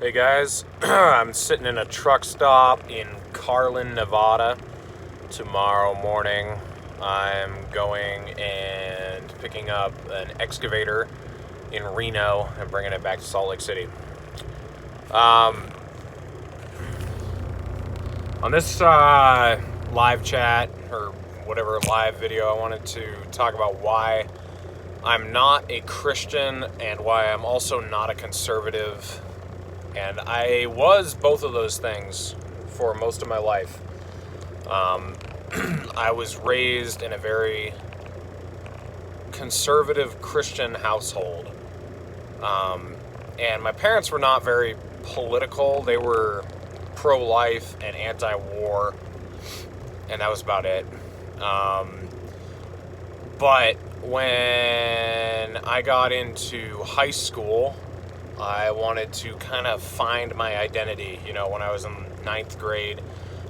Hey guys, I'm sitting in a truck stop in Carlin, Nevada. Tomorrow morning, I'm going and picking up an excavator in Reno and bringing it back to Salt Lake City. On this live chat or whatever live video, I wanted to talk about why I'm not a Christian and why I'm also not a conservative. And I was both of those things for most of my life. I was raised in a very conservative Christian household. And my parents were not very political. They were pro-life and anti-war. And that was about it. But when I got into high school, I wanted to kind of find my identity. You know, when I was in ninth grade,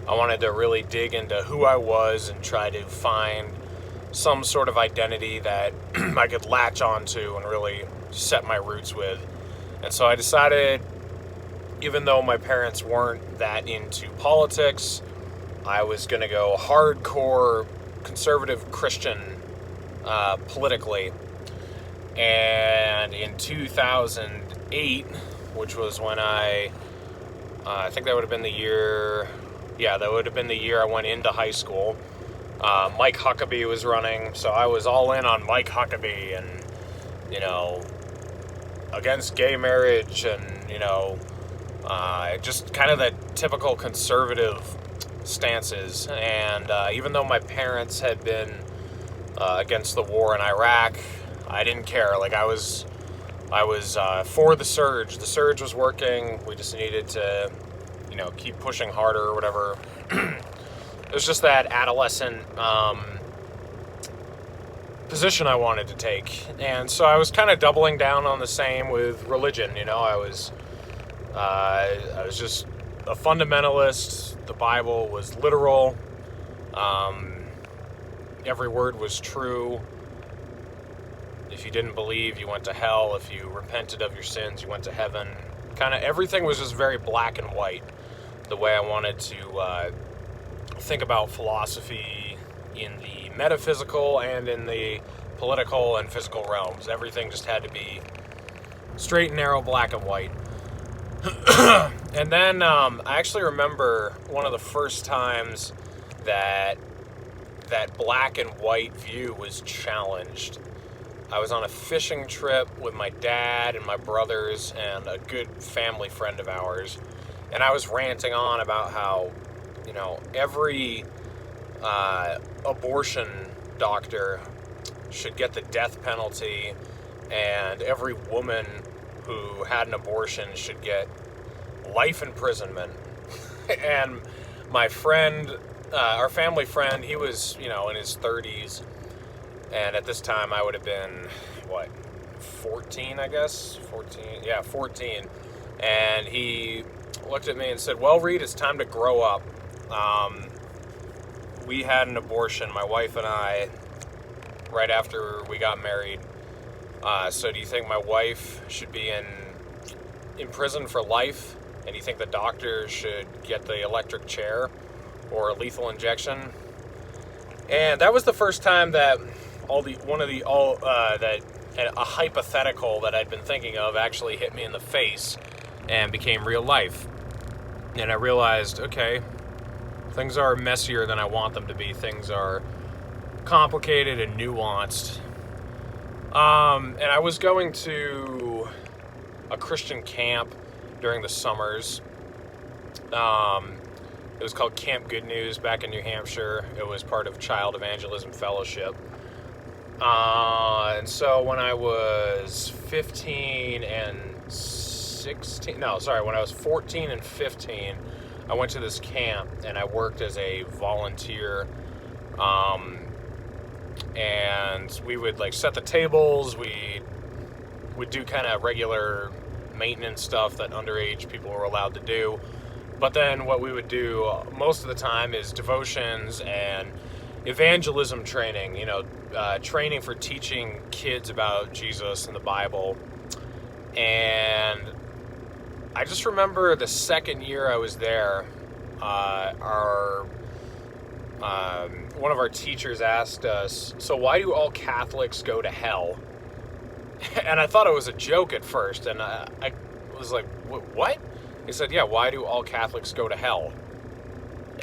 I wanted to really dig into who I was and try to find some sort of identity that I could latch onto and really set my roots with. And so I decided, even though my parents weren't that into politics, I was going to go hardcore conservative Christian politically. And in 2008, which was when I think that would have been the year, that would have been the year I went into high school. Mike Huckabee was running, so I was all in on Mike Huckabee and, against gay marriage and, just kind of the typical conservative stances. And even though my parents had been against the war in Iraq, I didn't care. Like, I was for the surge. The surge was working. We just needed to, keep pushing harder or whatever. It was just that adolescent position I wanted to take. And so I was kind of doubling down on the same with religion. I was just a fundamentalist. The Bible was literal. Every word was true. If you didn't believe, you went to hell. If you repented of your sins, you went to heaven. Kind of everything was just very black and white, the way I wanted to think about philosophy in the metaphysical and in the political and physical realms. Everything just had to be straight and narrow, black and white. And then I actually remember one of the first times that black and white view was challenged. I was on a fishing trip with my dad and my brothers and a good family friend of ours, and I was ranting on about how, every abortion doctor should get the death penalty, and every woman who had an abortion should get life imprisonment. And my friend, our family friend, he was, in his 30s. And at this time, I would have been, 14, I guess? 14. And he looked at me and said, "Well, Reed, it's time to grow up. We had an abortion, my wife and I, right after we got married. So do you think my wife should be in prison for life? And do you think the doctor should get the electric chair or a lethal injection?" And that was the first time that a hypothetical that I'd been thinking of actually hit me in the face and became real life. And I realized, okay, things are messier than I want them to be. Things are complicated and nuanced. And I was going to a Christian camp during the summers. It was called Camp Good News back in New Hampshire. It was part of Child Evangelism Fellowship. And so when I was 14 and 15, I went to this camp and I worked as a volunteer. And we would set the tables. We would do kind of regular maintenance stuff that underage people were allowed to do. But then what we would do most of the time is devotions and evangelism training, training for teaching kids about Jesus and the Bible. And I just remember the second year I was there, our one of our teachers asked us, "So why do all Catholics go to hell?" And I thought it was a joke at first, and I was like, "What?" He said, "Yeah, why do all Catholics go to hell?"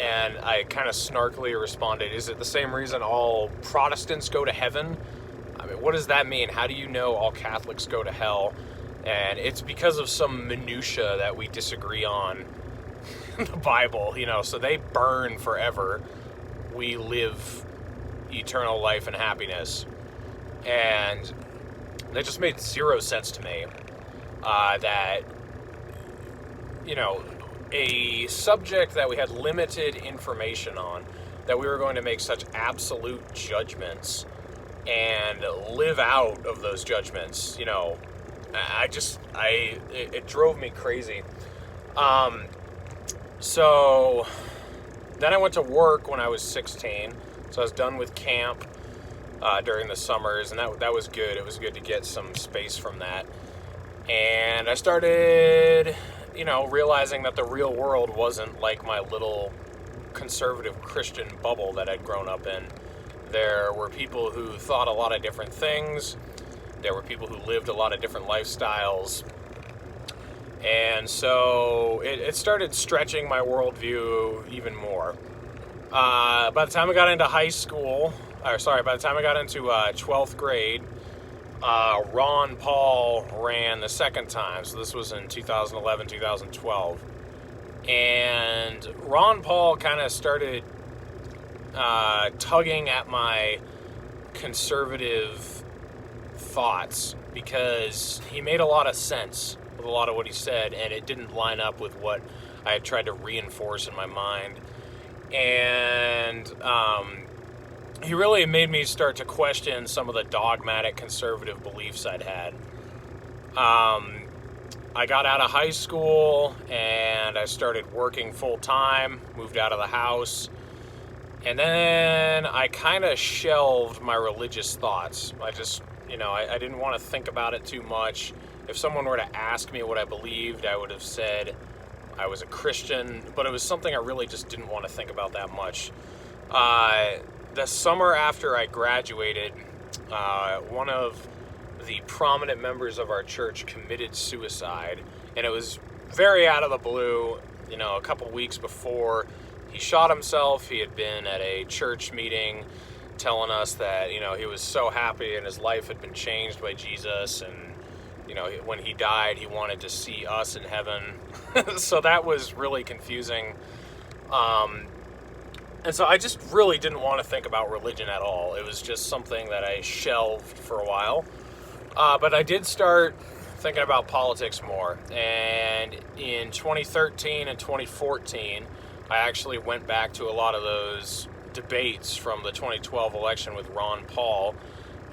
And I kind of snarkily responded, "Is it the same reason all Protestants go to heaven?" I mean, what does that mean? How do you know all Catholics go to hell? And it's because of some minutia that we disagree on in the Bible, so they burn forever. We live eternal life and happiness. And that just made zero sense to me. That, a subject that we had limited information on, that we were going to make such absolute judgments and live out of those judgments, it drove me crazy. So then I went to work when I was 16, so I was done with camp during the summers, and that was good. It was good to get some space from that. And I started, realizing that the real world wasn't like my little conservative Christian bubble that I'd grown up in. There were people who thought a lot of different things. There were people who lived a lot of different lifestyles. And so it started stretching my worldview even more. By the time I got into by the time I got into 12th grade, Ron Paul ran the second time. So this was in 2011, 2012. And Ron Paul kind of started tugging at my conservative thoughts, because he made a lot of sense with a lot of what he said, and it didn't line up with what I had tried to reinforce in my mind. And he really made me start to question some of the dogmatic conservative beliefs I'd had. I got out of high school and I started working full time, moved out of the house, and then I kind of shelved my religious thoughts. I just, I didn't want to think about it too much. If someone were to ask me what I believed, I would have said I was a Christian, but it was something I really just didn't want to think about that much. The summer after I graduated, one of the prominent members of our church committed suicide, and it was very out of the blue. A couple weeks before he shot himself, he had been at a church meeting telling us that, he was so happy and his life had been changed by Jesus, and when he died, he wanted to see us in heaven. So that was really confusing. And so I just really didn't want to think about religion at all. It was just something that I shelved for a while. But I did start thinking about politics more. And in 2013 and 2014, I actually went back to a lot of those debates from the 2012 election with Ron Paul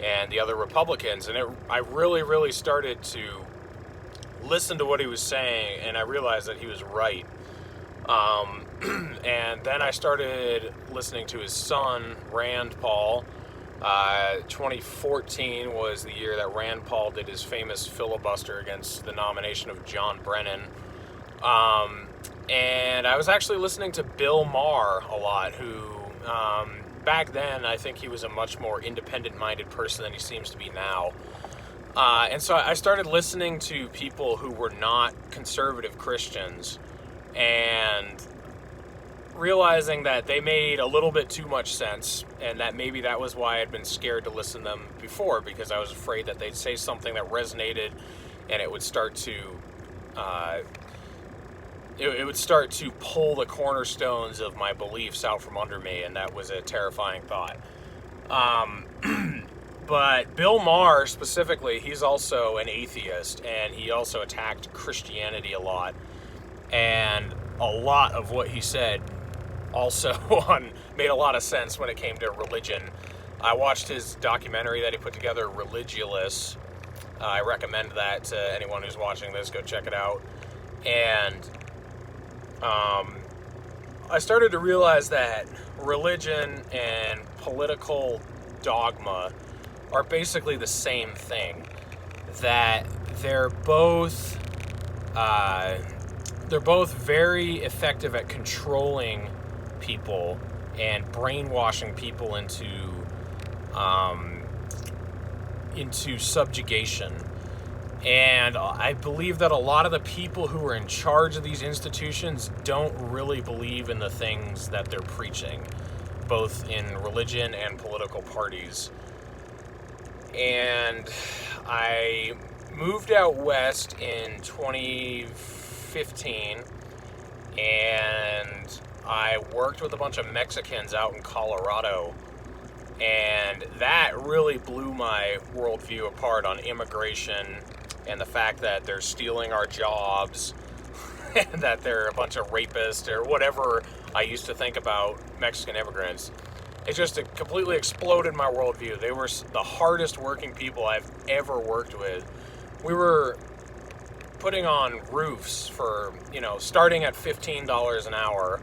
and the other Republicans. And I really, really started to listen to what he was saying, and I realized that he was right. And then I started listening to his son, Rand Paul. 2014 was the year that Rand Paul did his famous filibuster against the nomination of John Brennan. And I was actually listening to Bill Maher a lot, who back then I think he was a much more independent-minded person than he seems to be now. And so I started listening to people who were not conservative Christians and realizing that they made a little bit too much sense, and that maybe that was why I'd been scared to listen to them before, because I was afraid that they'd say something that resonated and it would start to pull the cornerstones of my beliefs out from under me, and that was a terrifying thought. But Bill Maher specifically, he's also an atheist, and he also attacked Christianity a lot. And a lot of what he said also made a lot of sense when it came to religion. I watched his documentary that he put together, Religious. I recommend that to anyone who's watching this. Go check it out. And I started to realize that religion and political dogma are basically the same thing. That they're both they're both very effective at controlling people and brainwashing people into subjugation. And I believe that a lot of the people who are in charge of these institutions don't really believe in the things that they're preaching, both in religion and political parties. And I moved out west in 2015, and I worked with a bunch of Mexicans out in Colorado. And that really blew my worldview apart on immigration and the fact that they're stealing our jobs and that they're a bunch of rapists or whatever I used to think about Mexican immigrants. It just completely exploded my worldview. They were the hardest working people I've ever worked with. We were putting on roofs for, starting at $15 an hour,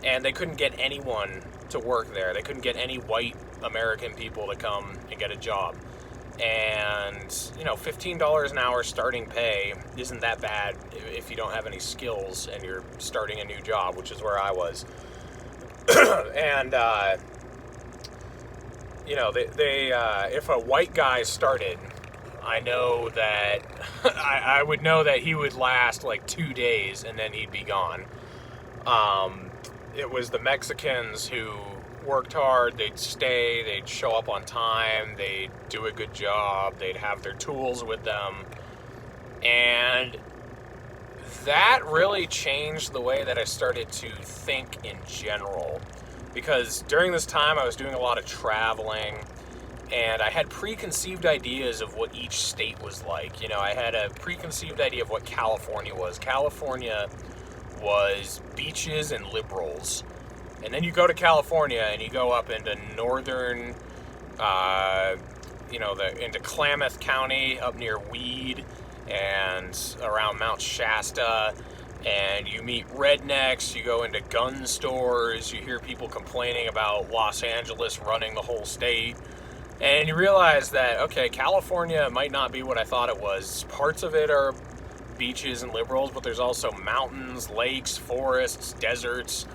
and they couldn't get anyone to work there. They couldn't get any white American people to come and get a job. And, $15 an hour starting pay isn't that bad if you don't have any skills and you're starting a new job, which is where I was. And, if a white guy started, I know that I would know that he would last like 2 days and then he'd be gone. It was the Mexicans who worked hard. They'd stay, they'd show up on time, they'd do a good job, they'd have their tools with them. And that really changed the way that I started to think in general. Because during this time I was doing a lot of traveling, and I had preconceived ideas of what each state was like. I had a preconceived idea of what California was. California was beaches and liberals. And then you go to California and you go up into northern, into Klamath County, up near Weed and around Mount Shasta, and you meet rednecks, you go into gun stores, you hear people complaining about Los Angeles running the whole state, and you realize that, okay, California might not be what I thought it was. Parts of it are beaches and liberals, but there's also mountains, lakes, forests, deserts.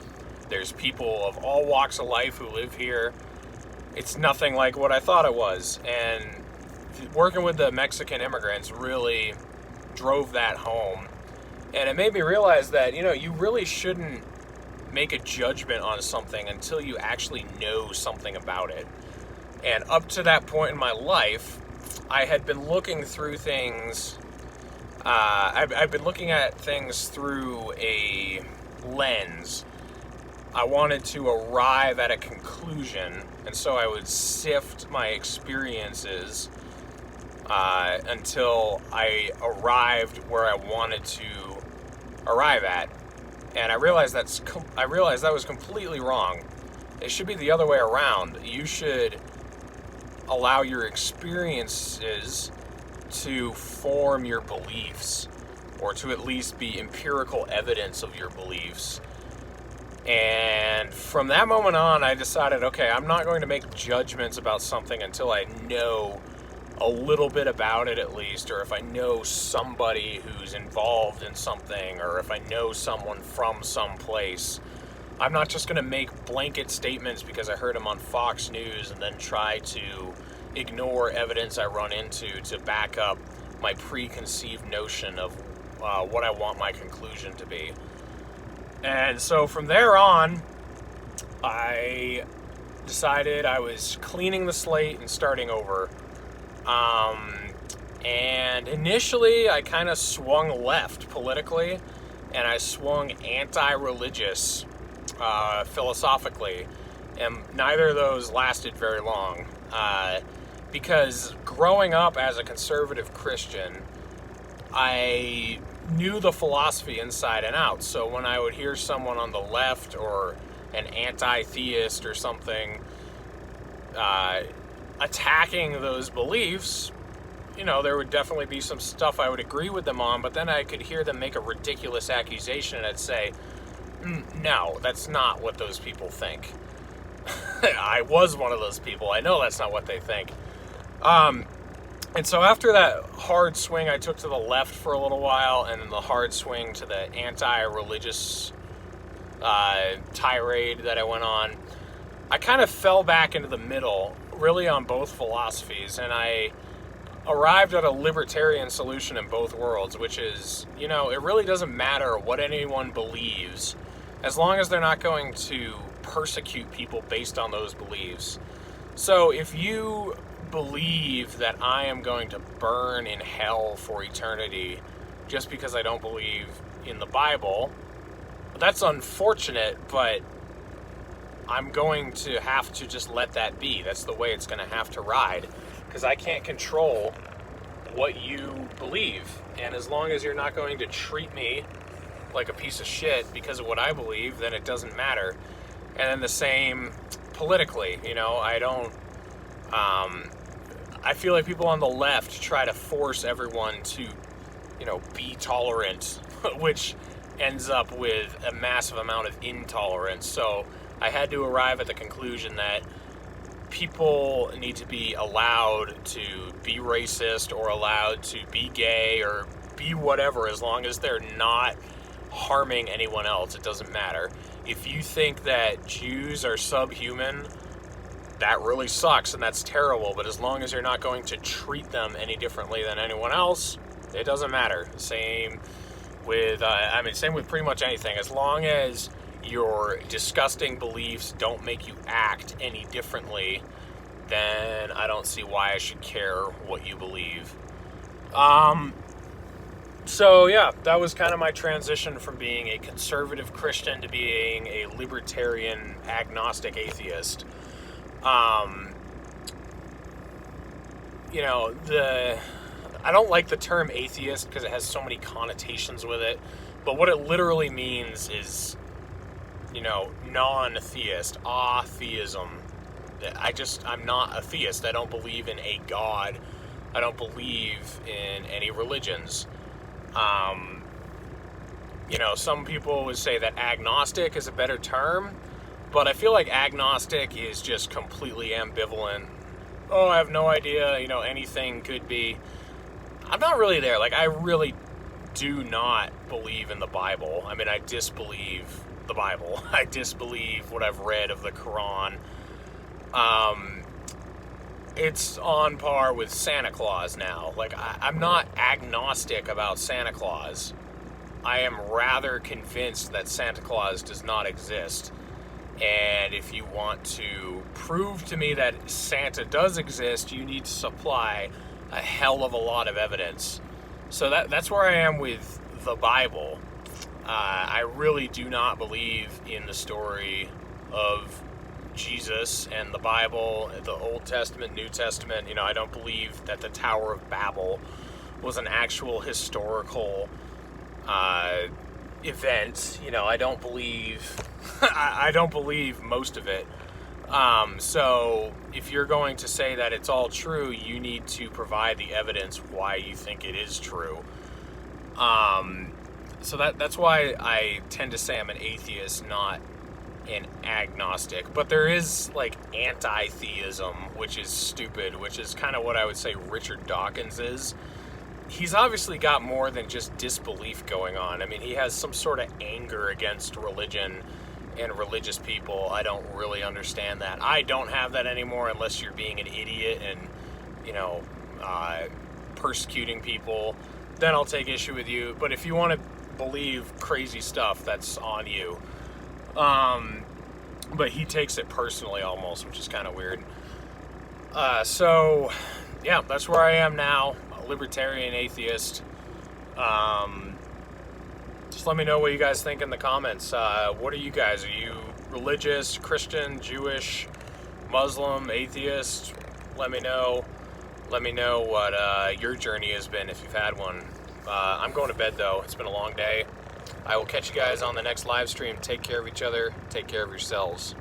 There's people of all walks of life who live here. It's nothing like what I thought it was. And working with the Mexican immigrants really drove that home. And it made me realize that, you really shouldn't make a judgment on something until you actually know something about it. And up to that point in my life, I had been looking through things. I've been looking at things through a lens. I wanted to arrive at a conclusion, and so I would sift my experiences until I arrived where I wanted to arrive at. And I realized that was completely wrong. It should be the other way around. You should allow your experiences to form your beliefs, or to at least be empirical evidence of your beliefs. And from that moment on, I decided, okay, I'm not going to make judgments about something until I know a little bit about it at least, or if I know somebody who's involved in something, or if I know someone from some place. I'm not just going to make blanket statements because I heard them on Fox News and then try to ignore evidence I run into to back up my preconceived notion of what I want my conclusion to be. And so from there on, I decided I was cleaning the slate and starting over. And initially, I kind of swung left politically, and I swung anti-religious philosophically. And neither of those lasted very long. Because growing up as a conservative Christian, I knew the philosophy inside and out. So when I would hear someone on the left or an anti-theist or something attacking those beliefs, there would definitely be some stuff I would agree with them on, but then I could hear them make a ridiculous accusation and I'd say, no, that's not what those people think. I was one of those people. I know that's not what they think. And so after that hard swing I took to the left for a little while, and then the hard swing to the anti-religious tirade that I went on, I kind of fell back into the middle, really on both philosophies, and I arrived at a libertarian solution in both worlds, which is, it really doesn't matter what anyone believes, as long as they're not going to persecute people based on those beliefs. So if you believe that I am going to burn in hell for eternity just because I don't believe in the Bible, that's unfortunate, but I'm going to have to just let that be. That's the way it's going to have to ride, because I can't control what you believe. And as long as you're not going to treat me like a piece of shit because of what I believe, then it doesn't matter. And then the same politically, I feel like people on the left try to force everyone to, be tolerant, which ends up with a massive amount of intolerance. So I had to arrive at the conclusion that people need to be allowed to be racist or allowed to be gay or be whatever, as long as they're not harming anyone else. It doesn't matter. If you think that Jews are subhuman, that really sucks and that's terrible, but as long as you're not going to treat them any differently than anyone else, it doesn't matter. Same with pretty much anything. As long as your disgusting beliefs don't make you act any differently, then I don't see why I should care what you believe. So yeah, that was kind of my transition from being a conservative Christian to being a libertarian agnostic atheist. I don't like the term atheist because it has so many connotations with it, but what it literally means is, non-theist, atheism. I'm not a theist. I don't believe in a God. I don't believe in any religions. Some people would say that agnostic is a better term, but I feel like agnostic is just completely ambivalent. Oh, I have no idea, anything could be. I'm not really there. Like, I really do not believe in the Bible. I disbelieve the Bible. I disbelieve what I've read of the Quran. It's on par with Santa Claus now. Like, I'm not agnostic about Santa Claus. I am rather convinced that Santa Claus does not exist. And if you want to prove to me that Santa does exist, you need to supply a hell of a lot of evidence. So that's where I am with the Bible. I really do not believe in the story of Jesus and the Bible, the Old Testament, New Testament. I don't believe that the Tower of Babel was an actual historical event. I don't believe I don't believe most of it. So if you're going to say that it's all true, you need to provide the evidence why you think it is true. So that's why I tend to say I'm an atheist, not an agnostic. But there is like anti-theism, which is stupid, which is kind of what I would say Richard Dawkins is. He's obviously got more than just disbelief going on. He has some sort of anger against religion and religious people. I don't really understand that. I don't have that anymore unless you're being an idiot and, persecuting people. Then I'll take issue with you. But if you want to believe crazy stuff, that's on you. But he takes it personally almost, which is kind of weird. So, yeah, that's where I am now. A libertarian atheist. Just let me know what you guys think in the comments. What are you guys? Are you religious, Christian, Jewish, Muslim, atheist? Let me know. Let me know what your journey has been if you've had one. I'm going to bed though. It's been a long day. I will catch you guys on the next live stream. Take care of each other. Take care of yourselves.